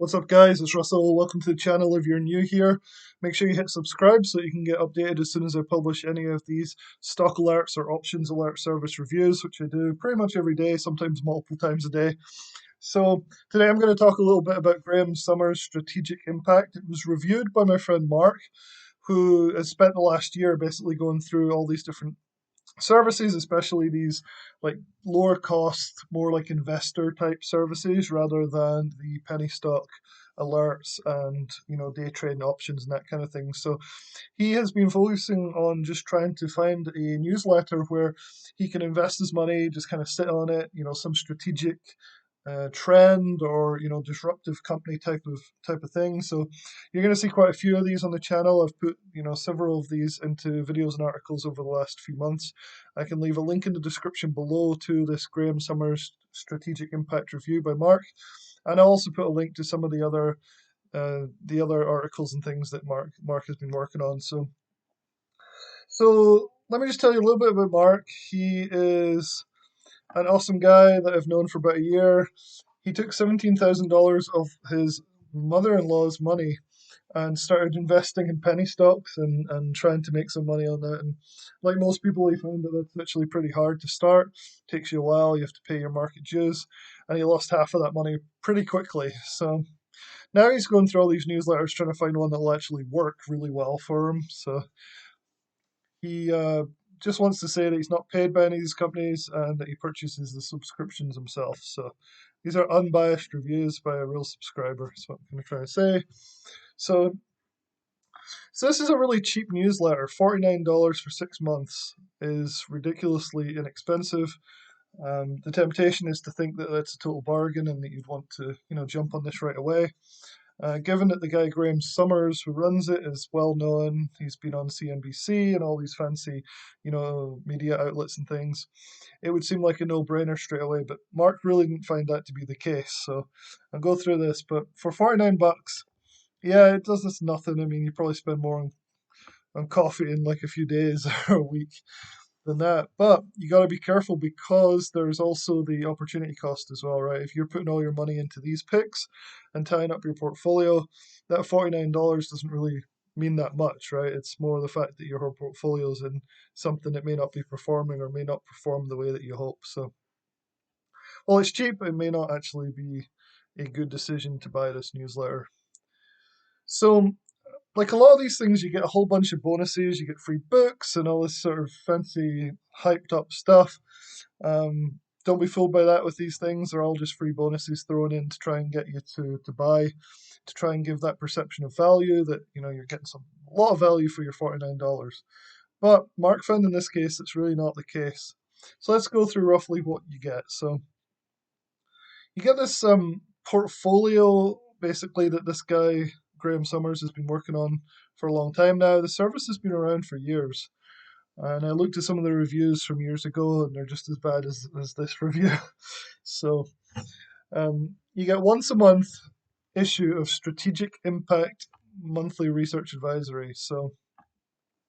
What's up, guys? It's Russell. Welcome to the channel. If you're new here, make sure you hit subscribe so you can get updated as soon as I publish any of these stock alerts or options alert service reviews, which I do pretty much every day, sometimes multiple times a day. So today I'm going to talk a little bit about Graham Summers' strategic impact. It was reviewed by my friend Mark, who has spent the last year basically going through all these different services, especially these like lower cost, more like investor type services rather than the penny stock alerts and day trading options and that kind of thing. So he has been focusing on just trying to find a newsletter where he can invest his money, just kind of sit on it, some strategic trend or disruptive company type of thing. So you're going to see quite a few of these on the channel. I've put several of these into videos and articles over the last few months. I can leave a link in the description below to this Graham Summers strategic impact review by Mark, and I'll also put a link to some of the other articles and things that Mark has been working on. So let me just tell you a little bit about Mark. He is an awesome guy that I've known for about a year. He took $17,000 of his mother-in-law's money and started investing in penny stocks and trying to make some money on that. And like most people, he found that that's actually pretty hard to start. Takes you a while. You have to pay your market dues, and he lost half of that money pretty quickly. So now he's going through all these newsletters trying to find one that will actually work really well for him. So he just wants to say that he's not paid by any of these companies and that he purchases the subscriptions himself. So these are unbiased reviews by a real subscriber. That's what I'm going to try to say. So, so this is a really cheap newsletter. $49 for 6 months is ridiculously inexpensive. The temptation is to think that that's a total bargain and that you'd want to, jump on this right away. Given that the guy Graham Summers, who runs it, is well known, he's been on CNBC and all these fancy, media outlets and things, it would seem like a no-brainer straight away. But Mark really didn't find that to be the case. So I'll go through this. But for $49, yeah, it does this nothing. I mean, you probably spend more on coffee in like a few days or a week than that. But you got to be careful because there's also the opportunity cost as well, right? If you're putting all your money into these picks and tying up your portfolio, that $49 doesn't really mean that much, right? It's more the fact that your whole portfolio is in something that may not be performing or may not perform the way that you hope. So, while it's cheap, it may not actually be a good decision to buy this newsletter. So, like a lot of these things, you get a whole bunch of bonuses. You get free books and all this sort of fancy, hyped up stuff. Don't be fooled by that with these things. They're all just free bonuses thrown in to try and get you to buy, to try and give that perception of value that you're getting a lot of value for your $49. But Mark found in this case it's really not the case. So let's go through roughly what you get. So you get this portfolio basically that this guy Graham Summers has been working on for a long time now. The service has been around for years, and I looked at some of the reviews from years ago, and they're just as bad as this review. So you get once a month issue of Strategic Impact Monthly Research Advisory. So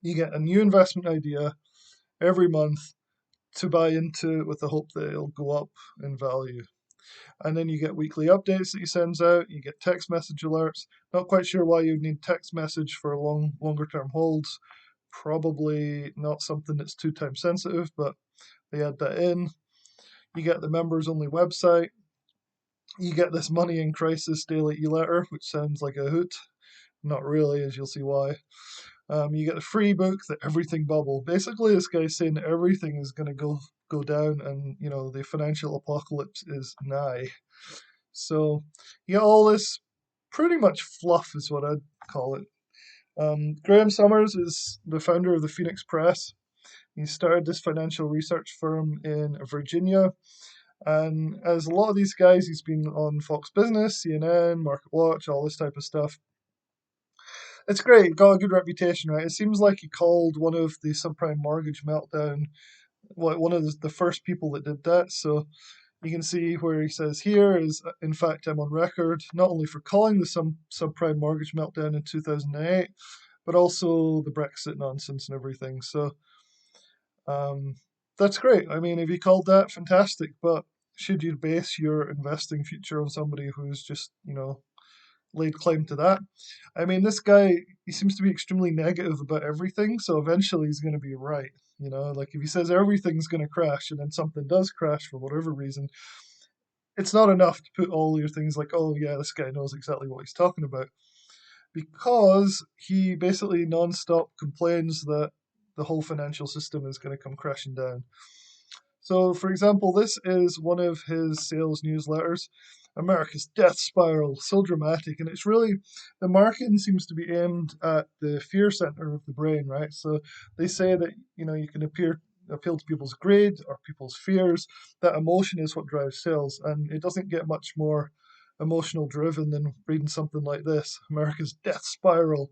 you get a new investment idea every month to buy into with the hope that it'll go up in value. And then you get weekly updates that he sends out. You get text message alerts. Not quite sure why you'd need text message for longer term holds. Probably not something that's too time sensitive, but they add that in. You get the members only website. You get this money in crisis daily e-letter, which sounds like a hoot. Not really, as you'll see why. You get a free book, The Everything Bubble. Basically, this guy's saying that everything is going to go down, and the financial apocalypse is nigh. So you get all this pretty much fluff, is what I'd call it. Graham Summers is the founder of the Phoenix Press. He started this financial research firm in Virginia. And as a lot of these guys, he's been on Fox Business, CNN, Market Watch, all this type of stuff. It's great, got a good reputation, right? It seems like he called one of the subprime mortgage meltdown, one of the first people that did that. So you can see where he says here is, in fact, I'm on record not only for calling the subprime mortgage meltdown in 2008, but also the Brexit nonsense and everything. So that's great. I mean, if you called that, fantastic. But should you base your investing future on somebody who's just, laid claim to that. I mean, this guy, he seems to be extremely negative about everything, so eventually he's going to be right. You know, like if he says everything's going to crash and then something does crash for whatever reason, it's not enough to put all your things like, oh, yeah, this guy knows exactly what he's talking about, because he basically nonstop complains that the whole financial system is going to come crashing down. So, for example, this is one of his sales newsletters. America's death spiral, so dramatic, and it's really the marketing seems to be aimed at the fear center of the brain, right? So they say that you can appeal to people's greed or people's fears. That emotion is what drives sales, and it doesn't get much more emotional driven than reading something like this: America's death spiral.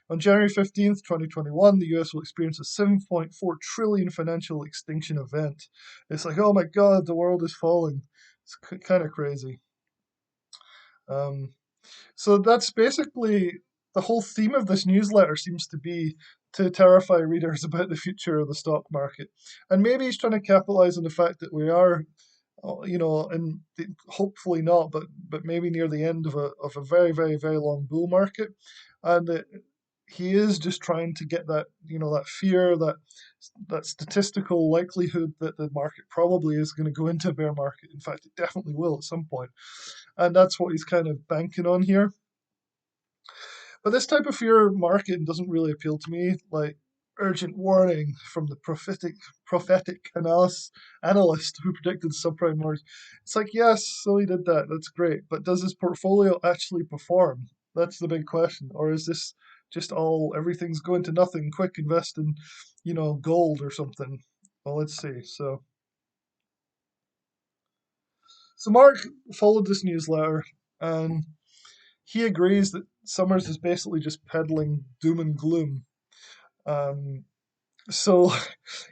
On January 15th, 2021, the US will experience a 7.4 trillion financial extinction event. It's like, oh my God, the world is falling. It's kind of crazy. Um, so that's basically the whole theme of this newsletter seems to be to terrify readers about the future of the stock market. And maybe he's trying to capitalize on the fact that we are, and hopefully not, but maybe near the end of a very, very, very long bull market. And he is just trying to get that, that fear, that statistical likelihood that the market probably is going to go into a bear market. In fact, it definitely will at some point. And that's what he's kind of banking on here. But this type of fear marketing doesn't really appeal to me. Like urgent warning from the prophetic analyst who predicted subprime mortgage. It's like, yes, so he did that. That's great. But does his portfolio actually perform? That's the big question. Or is this just all everything's going to nothing? Quick, invest in, gold or something. Well, let's see. So Mark followed this newsletter, and he agrees that Summers is basically just peddling doom and gloom. Um, so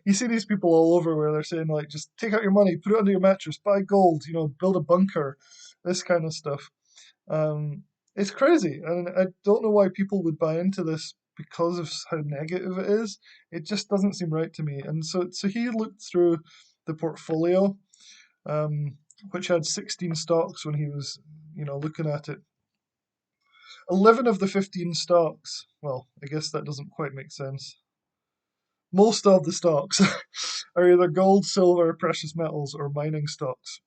you see these people all over where they're saying like, just take out your money, put it under your mattress, buy gold, build a bunker, this kind of stuff. It's crazy, and I don't know why people would buy into this because of how negative it is. It just doesn't seem right to me. And so he looked through the portfolio, um, which had 16 stocks when he was, looking at it. 11 of the 15 stocks, well, I guess that doesn't quite make sense. Most of the stocks are either gold, silver, precious metals, or mining stocks.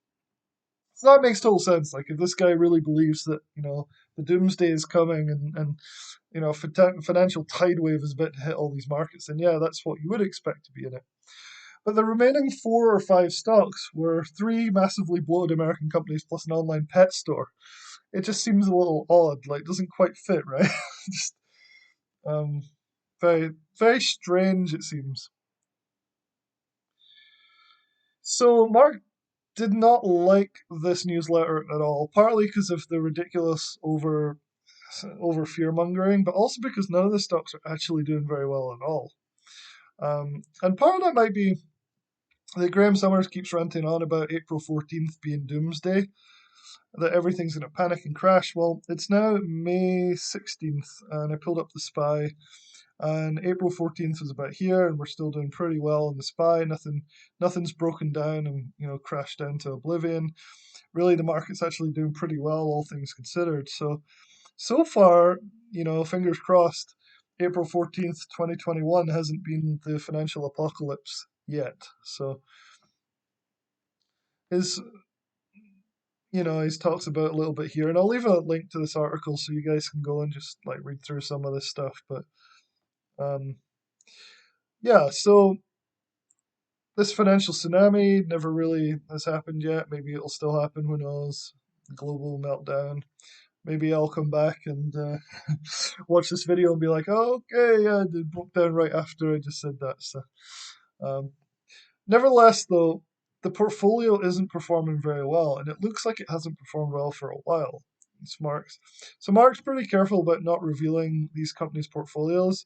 So that makes total sense. Like, if this guy really believes that, the doomsday is coming and financial tide wave is about to hit all these markets, then yeah, that's what you would expect to be in it. But the remaining 4 or 5 stocks were 3 massively bloated American companies plus an online pet store. It just seems a little odd, like, doesn't quite fit, right? Just um, very, very strange, it seems. So Mark did not like this newsletter at all, partly because of the ridiculous over fear mongering, but also because none of the stocks are actually doing very well at all. And part of that might be that Graham Summers keeps ranting on about April 14th being doomsday, that everything's going to panic and crash. Well, it's now May 16th, and I pulled up the SPY, and April 14th was about here, and we're still doing pretty well in the SPY. Nothing's broken down and crashed down to oblivion. Really, the market's actually doing pretty well, all things considered. So far, fingers crossed, April 14th, 2021 hasn't been the financial apocalypse yet. So his his talks about a little bit here, and I'll leave a link to this article so you guys can go and just like read through some of this stuff. But um, yeah, so this financial tsunami never really has happened yet. Maybe it'll still happen. Who knows? Global meltdown. Maybe I'll come back and watch this video and be like, oh, okay, yeah, it broke down right after I just said that. So, um, nevertheless, though, the portfolio isn't performing very well, and it looks like it hasn't performed well for a while. It's Mark's. So Mark's pretty careful about not revealing these companies' portfolios.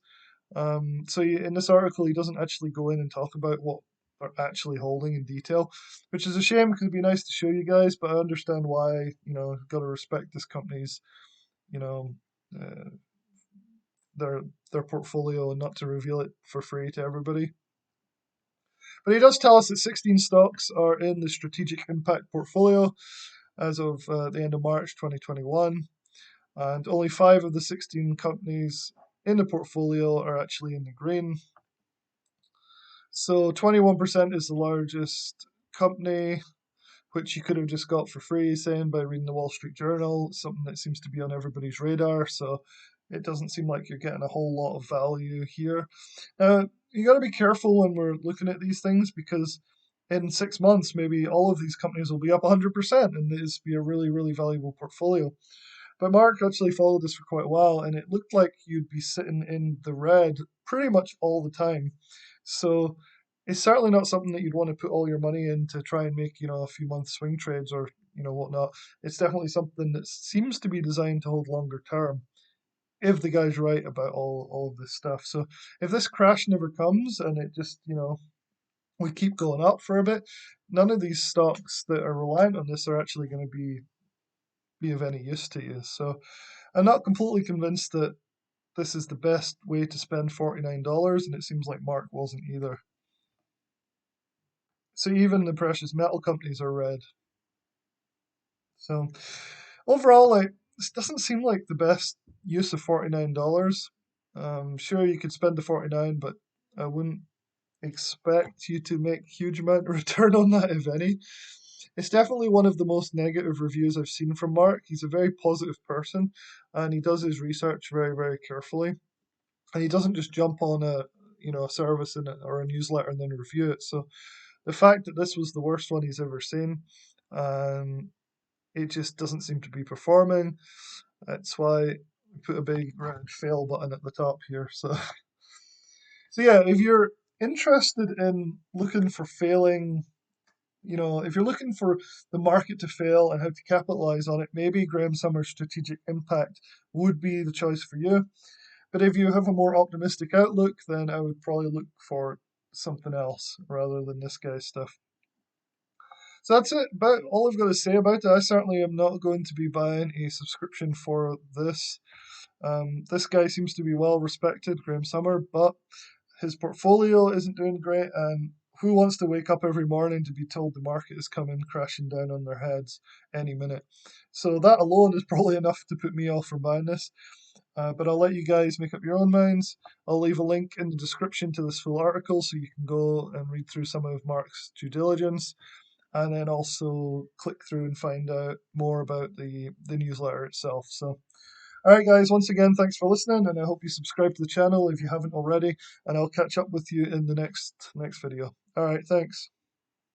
In this article, he doesn't actually go in and talk about what they're actually holding in detail, which is a shame because it'd be nice to show you guys, but I understand why, you've got to respect this company's, you know, uh, their their portfolio and not to reveal it for free to everybody. But he does tell us that 16 stocks are in the strategic impact portfolio as of the end of March 2021. and only 5 of the 16 companies in the portfolio are actually in the green. So 21% is the largest company, which you could have just got for free, saying by reading the Wall Street Journal, something that seems to be on everybody's radar. So it doesn't seem like you're getting a whole lot of value here. You got to be careful when we're looking at these things because in 6 months, maybe all of these companies will be up 100% and this be a really, really valuable portfolio. But Mark actually followed this for quite a while, and it looked like you'd be sitting in the red pretty much all the time. So it's certainly not something that you'd want to put all your money in to try and make, a few month swing trades or, whatnot. It's definitely something that seems to be designed to hold longer term if the guy's right about all of this stuff. So if this crash never comes and it just, we keep going up for a bit, none of these stocks that are reliant on this are actually going to be of any use to you. So I'm not completely convinced that this is the best way to spend $49, and it seems like Mark wasn't either. So even the precious metal companies are red. So overall, like this doesn't seem like the best use of $49. Sure, you could spend the 49, but I wouldn't expect you to make huge amount of return on that, if any. It's definitely one of the most negative reviews I've seen from Mark. He's a very positive person, and he does his research very, very carefully. And he doesn't just jump on a service or a newsletter and then review it. So the fact that this was the worst one he's ever seen, and it just doesn't seem to be performing. That's why we put a big red fail button at the top here. So yeah, if you're interested in looking for failing, if you're looking for the market to fail and how to capitalize on it, maybe Graham Summers' Strategic Impact would be the choice for you. But if you have a more optimistic outlook, then I would probably look for something else rather than this guy's stuff. So that's it. About all I've got to say about it. I certainly am not going to be buying a subscription for this. This guy seems to be well respected, Graham Summer, but his portfolio isn't doing great. And who wants to wake up every morning to be told the market is coming crashing down on their heads any minute? So that alone is probably enough to put me off from buying this. But I'll let you guys make up your own minds. I'll leave a link in the description to this full article so you can go and read through some of Mark's due diligence and then also click through and find out more about the newsletter itself. So, all right, guys, once again, thanks for listening, and I hope you subscribe to the channel if you haven't already, and I'll catch up with you in the next video. All right, thanks.